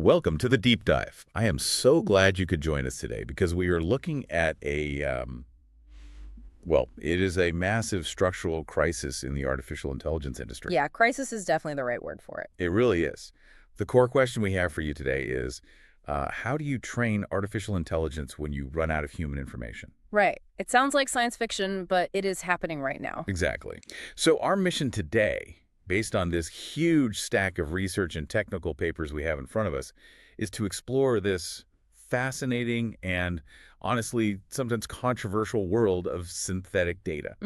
Welcome to the deep dive. I am so glad you could join us today because we are looking at well, it is a massive structural crisis in the artificial intelligence industry. Yeah, crisis is definitely the right word for it. It really is. The core question we have for you today is, how do you train artificial intelligence when you run out of human information? Right. It sounds like science fiction, but it is happening right now. Exactly. So our mission today, based on this huge stack of research and technical papers we have in front of us, is to explore this fascinating and honestly sometimes controversial world of synthetic data.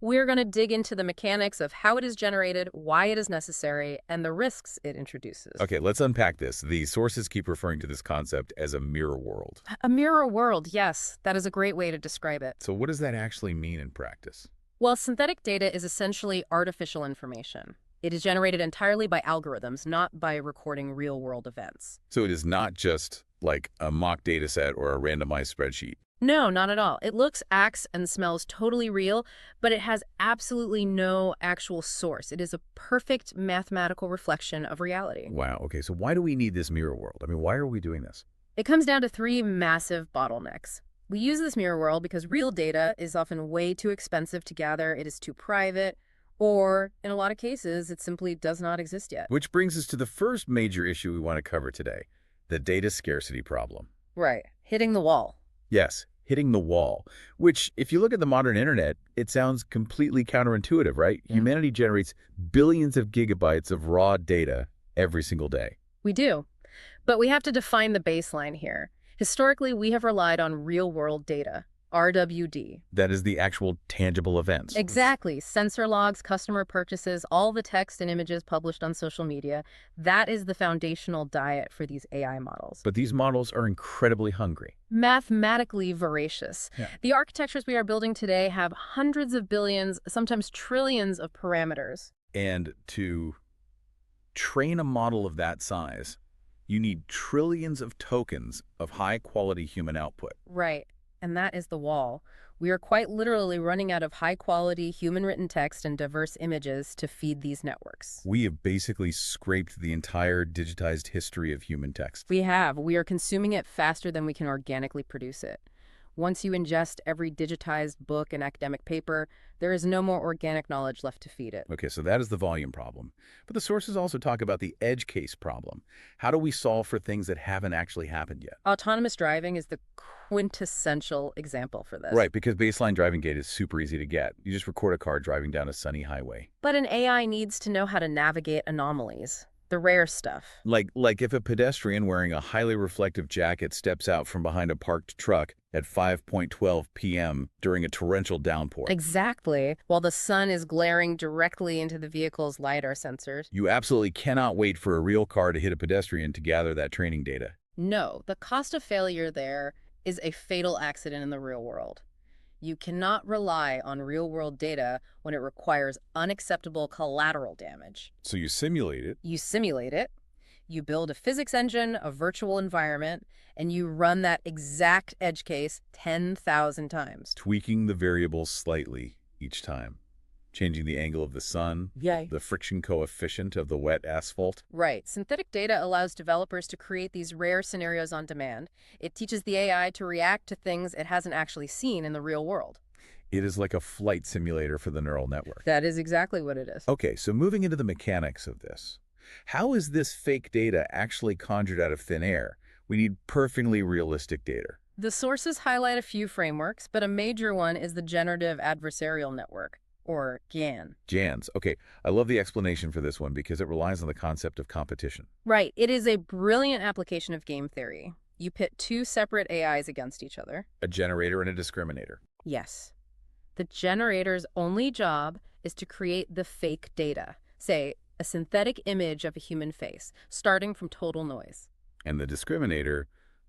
We're going to dig into the mechanics of how it is generated, why it is necessary, and the risks it introduces. Okay, let's unpack this. The sources keep referring to this concept as a mirror world. A mirror world, yes. That is a great way to describe it. So what does that actually mean in practice? Well, synthetic data is essentially artificial information. It is generated entirely by algorithms, not by recording real-world events. So it is not just like a mock data set or a randomized spreadsheet. No, not at all. It looks, acts, and smells totally real, but it has absolutely no actual source. It is a perfect mathematical reflection of reality. Wow, okay, so why do we need this mirror world? I mean, why are we doing this? It comes down to three massive bottlenecks. We use this mirror world because real data is often way too expensive to gather, it is too private, or, in a lot of cases, it simply does not exist yet. Which brings us to the first major issue we want to cover today, the data scarcity problem. Right. Hitting the wall. Yes, hitting the wall, which, if you look at the modern internet, it sounds completely counterintuitive, right? Yeah. Humanity generates billions of gigabytes of raw data every single day. We do. But we have to define the baseline here. Historically, we have relied on real-world data, RWD. That is the actual tangible events. Exactly. Sensor logs, customer purchases, all the text and images published on social media. That is the foundational diet for these AI models. But these models are incredibly hungry. Mathematically voracious. Yeah. The architectures we are building today have hundreds of billions, sometimes trillions of parameters. And to train a model of that size, you need trillions of tokens of high-quality human output. Right. And that is the wall. We are quite literally running out of high-quality, human-written text and diverse images to feed these networks. We have basically scraped the entire digitized history of human text. We have. We are consuming it faster than we can organically produce it. Once you ingest every digitized book and academic paper, there is no more organic knowledge left to feed it. Okay, so that is the volume problem. But the sources also talk about the edge case problem. How do we solve for things that haven't actually happened yet? Autonomous driving is the quintessential example for this. Right, because baseline driving data is super easy to get. You just record a car driving down a sunny highway. But an AI needs to know how to navigate anomalies. The rare stuff. Like if a pedestrian wearing a highly reflective jacket steps out from behind a parked truck at 5:12 p.m. during a torrential downpour. Exactly. While the sun is glaring directly into the vehicle's LiDAR sensors. You absolutely cannot wait for a real car to hit a pedestrian to gather that training data. No, the cost of failure there is a fatal accident in the real world. You cannot rely on real-world data when it requires unacceptable collateral damage. So you simulate it. You simulate it, you build a physics engine, a virtual environment, and you run that exact edge case 10,000 times. Tweaking the variables slightly each time. Changing the angle of the sun, Yay. the friction coefficient of the wet asphalt. Right. Synthetic data allows developers to create these rare scenarios on demand. It teaches the AI to react to things it hasn't actually seen in the real world. It is like a flight simulator for the neural network. That is exactly what it is. Okay, so moving into the mechanics of this. How is this fake data actually conjured out of thin air? We need perfectly realistic data. The sources highlight a few frameworks, but a major one is the Generative Adversarial Network, or GAN. GANs. Okay, I love the explanation for this one because it relies on the concept of competition. Right. It is a brilliant application of game theory. You pit two separate AIs against each other. A generator and a discriminator. Yes. The generator's only job is to create the fake data, say, a synthetic image of a human face, starting from total noise. And the discriminator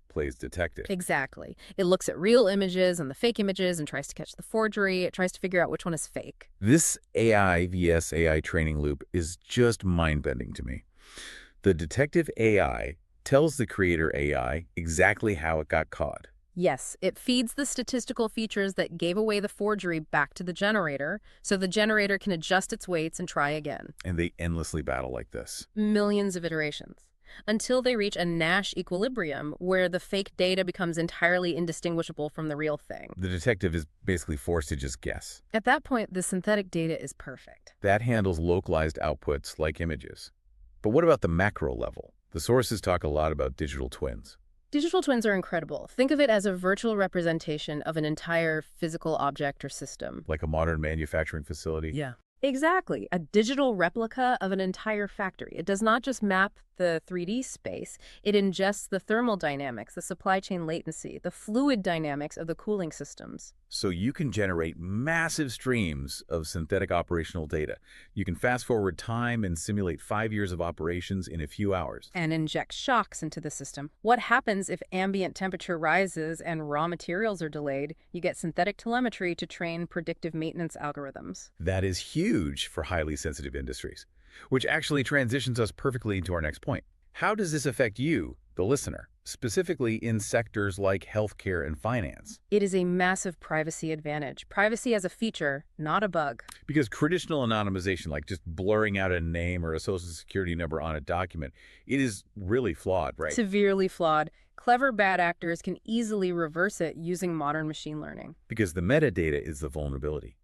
plays detective. Exactly. It looks at real images and the fake images and tries to catch the forgery. It tries to figure out which one is fake. This AI vs. AI training loop is just mind-bending to me. The detective AI tells the creator AI exactly how it got caught. Yes, it feeds the statistical features that gave away the forgery back to the generator, so the generator can adjust its weights and try again. And they endlessly battle like this. Millions of iterations. until they reach a Nash equilibrium where the fake data becomes entirely indistinguishable from the real thing. The detective is basically forced to just guess. At that point, the synthetic data is perfect. That handles localized outputs like images. But what about the macro level? The sources talk a lot about digital twins. Digital twins are incredible. Think of it as a virtual representation of an entire physical object or system. Like a modern manufacturing facility? Yeah. Exactly. A digital replica of an entire factory. It does not just map the 3D space, it ingests the thermal dynamics, the supply chain latency, the fluid dynamics of the cooling systems. So you can generate massive streams of synthetic operational data. You can fast forward time and simulate 5 years of operations in a few hours. And inject shocks into the system. What happens if ambient temperature rises and raw materials are delayed? You get synthetic telemetry to train predictive maintenance algorithms. That is huge for highly sensitive industries, which actually transitions us perfectly into our next point. How does this affect you, the listener, specifically in sectors like healthcare and finance? It is a massive privacy advantage. Privacy as a feature, not a bug. Because traditional anonymization, like just blurring out a name or a social security number on a document, it is really flawed, right? Severely flawed. Clever bad actors can easily reverse it using modern machine learning. Because the metadata is the vulnerability.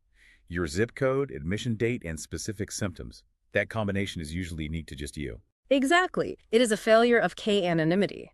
Your zip code, admission date, and specific symptoms. That combination is usually unique to just you. Exactly. It is a failure of K-anonymity.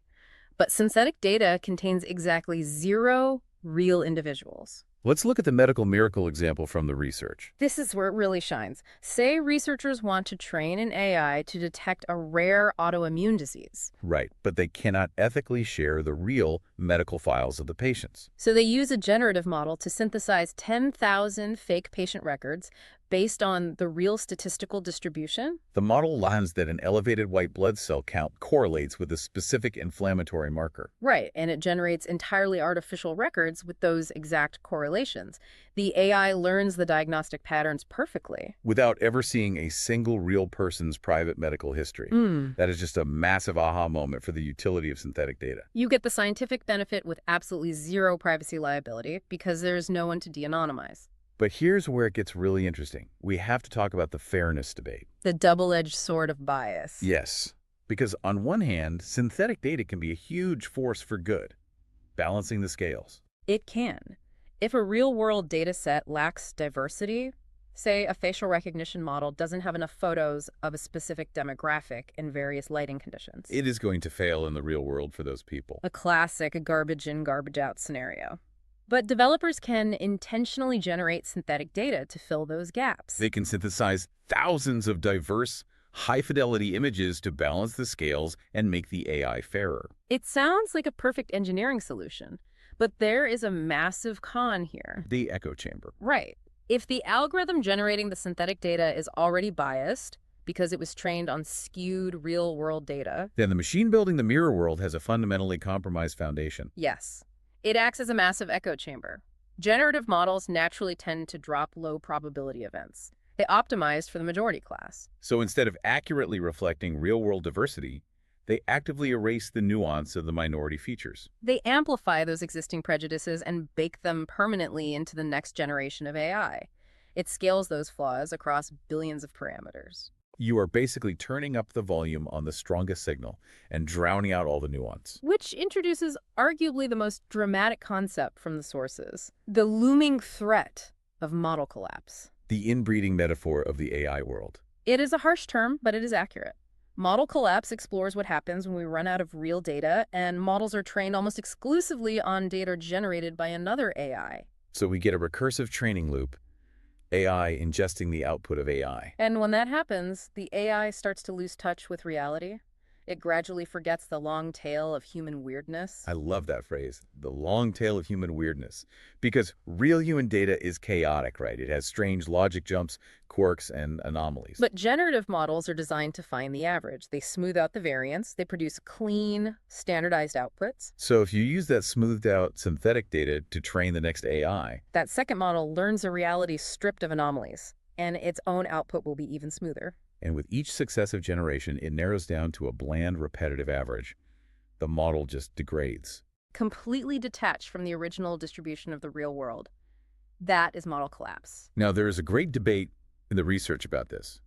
But synthetic data contains exactly 0 real individuals. Let's look at the medical miracle example from the research. This is where it really shines. Say researchers want to train an AI to detect a rare autoimmune disease. Right, but they cannot ethically share the real medical files of the patients. So they use a generative model to synthesize 10,000 fake patient records based on the real statistical distribution. The model learns that an elevated white blood cell count correlates with a specific inflammatory marker. Right, and it generates entirely artificial records with those exact correlations. The AI learns the diagnostic patterns perfectly. Without ever seeing a single real person's private medical history. That is just a massive aha moment for the utility of synthetic data. You get the scientific benefit with absolutely 0 privacy liability because there's no one to de-anonymize. But here's where it gets really interesting. We have to talk about the fairness debate. The double-edged sword of bias. Yes, because on one hand, synthetic data can be a huge force for good, balancing the scales. It can. If a real-world data set lacks diversity, say a facial recognition model doesn't have enough photos of a specific demographic in various lighting conditions. It is going to fail in the real world for those people. A classic garbage in, garbage out scenario. But developers can intentionally generate synthetic data to fill those gaps. They can synthesize thousands of diverse, high-fidelity images to balance the scales and make the AI fairer. It sounds like a perfect engineering solution, but there is a massive con here. The echo chamber. Right. If the algorithm generating the synthetic data is already biased because it was trained on skewed real-world data, then the machine building the mirror world has a fundamentally compromised foundation. yes, it acts as a massive echo chamber. Generative models naturally tend to drop low probability events. They optimized for the majority class. So instead of accurately reflecting real-world diversity, they actively erase the nuance of the minority features. They amplify those existing prejudices and bake them permanently into the next generation of AI. It scales those flaws across billions of parameters. You are basically turning up the volume on the strongest signal and drowning out all the nuance. Which introduces arguably the most dramatic concept from the sources, the looming threat of model collapse. The inbreeding metaphor of the AI world. It is a harsh term, but it is accurate. Model collapse explores what happens when we run out of real data and models are trained almost exclusively on data generated by another AI. So we get a recursive training loop, AI ingesting the output of AI. And when that happens, the AI starts to lose touch with reality. It gradually forgets the long tail of human weirdness. I love that phrase, the long tail of human weirdness, because real human data is chaotic, right? It has strange logic jumps, quirks, and anomalies. But generative models are designed to find the average. They smooth out the variance. They produce clean, standardized outputs. So if you use that smoothed out synthetic data to train the next AI, that second model learns a reality stripped of anomalies, and its own output will be even smoother. And with each successive generation, it narrows down to a bland, repetitive average. The model just degrades. Completely detached from the original distribution of the real world. That is model collapse. Now, there is a great debate in the research about this.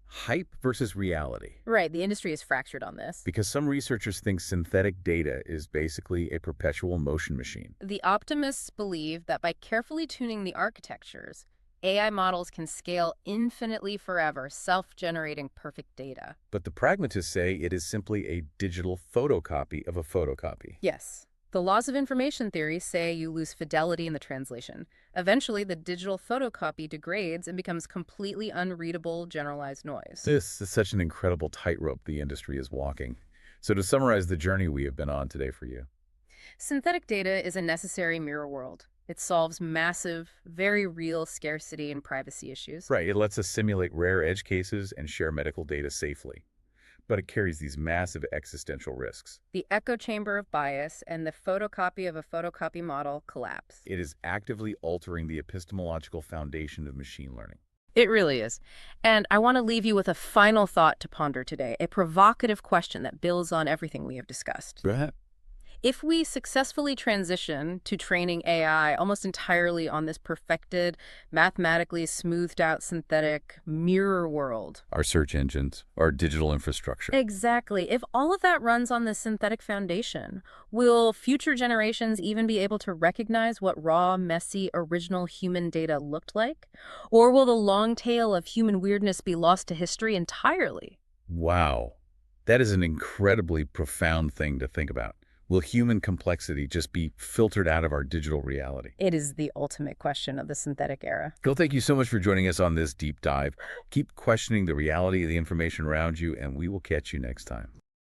Hype versus reality. Right, the industry is fractured on this. Because some researchers think synthetic data is basically a perpetual motion machine. The optimists believe that by carefully tuning the architectures, AI models can scale infinitely forever, self-generating perfect data. But the pragmatists say it is simply a digital photocopy of a photocopy. Yes. The laws of information theory say you lose fidelity in the translation. Eventually, the digital photocopy degrades and becomes completely unreadable, generalized noise. This is such an incredible tightrope the industry is walking. So to summarize the journey we have been on today for you. Synthetic data is a necessary mirror world. It solves massive, very real scarcity and privacy issues. Right, it lets us simulate rare edge cases and share medical data safely. But it carries these massive existential risks. The echo chamber of bias and the photocopy of a photocopy model collapse. It is actively altering the epistemological foundation of machine learning. It really is. And I want to leave you with a final thought to ponder today, a provocative question that builds on everything we have discussed. Go ahead. If we successfully transition to training AI almost entirely on this perfected, mathematically smoothed out synthetic mirror world. Our search engines, our digital infrastructure. Exactly. If all of that runs on this synthetic foundation, will future generations even be able to recognize what raw, messy, original human data looked like? Or will the long tail of human weirdness be lost to history entirely? Wow. That is an incredibly profound thing to think about. Will human complexity just be filtered out of our digital reality? It is the ultimate question of the synthetic era. Phil, thank you so much for joining us on this deep dive. Keep questioning the reality of the information around you, and we will catch you next time.